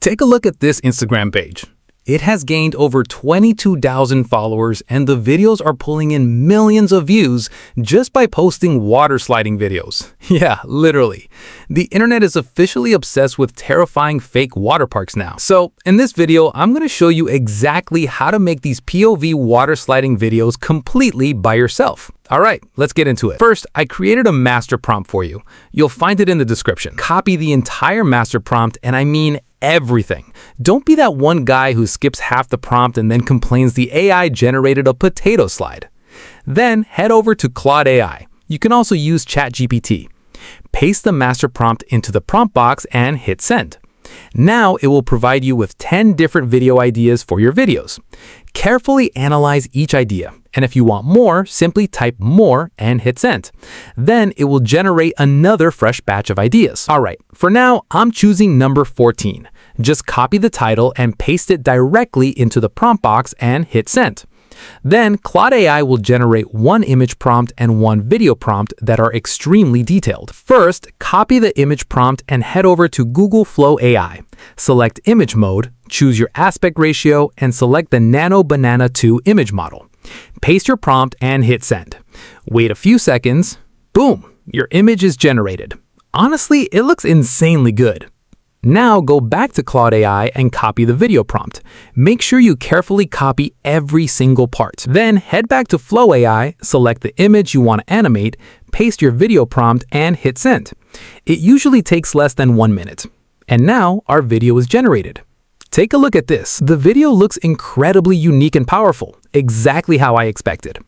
Take a look at this Instagram page. It has gained over 22,000 followers and the videos are pulling in millions of views just by posting water sliding videos. Yeah, literally. The internet is officially obsessed with terrifying fake water parks now. So in this video, I'm going to show you exactly how to make these POV water sliding videos completely by yourself. All right, let's get into it. First, I created a master prompt for you. You'll find it in the description. Copy the entire master prompt, and I mean everything. Don't be that one guy who skips half the prompt and then complains the AI generated a potato slide. Then head over to Claude AI. You can also use ChatGPT. Paste the master prompt into the prompt box and hit send. Now it will provide you with 10 different video ideas for your videos. Carefully analyze each idea, and if you want more, simply type more and hit send. Then it will generate another fresh batch of ideas. All right, for now, I'm choosing number 14. Just copy the title and paste it directly into the prompt box and hit send. Then Claude AI will generate one image prompt and one video prompt that are extremely detailed. First, copy the image prompt and head over to Google Flow AI. Select image mode, choose your aspect ratio, and select the Nano Banana 2 image model. Paste your prompt and hit send. Wait a few seconds. Boom, your image is generated. Honestly, it looks insanely good. Now go back to Claude AI and copy the video prompt. Make sure you carefully copy every single part. Then head back to Flow AI, select the image you want to animate, paste your video prompt, and hit send. It usually takes less than 1 minute. And now our video is generated. Take a look at this. The video looks incredibly unique and powerful, exactly how I expected.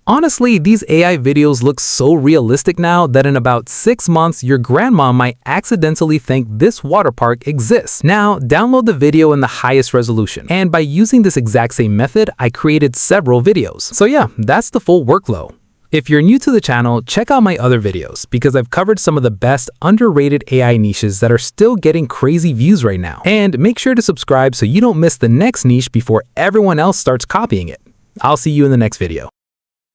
Honestly, these AI videos look so realistic now that in about 6 months, your grandma might accidentally think this water park exists. Now, download the video in the highest resolution. And by using this exact same method, I created several videos. So yeah, that's the full workflow. If you're new to the channel, check out my other videos because I've covered some of the best underrated AI niches that are still getting crazy views right now. And make sure to subscribe so you don't miss the next niche before everyone else starts copying it. I'll see you in the next video.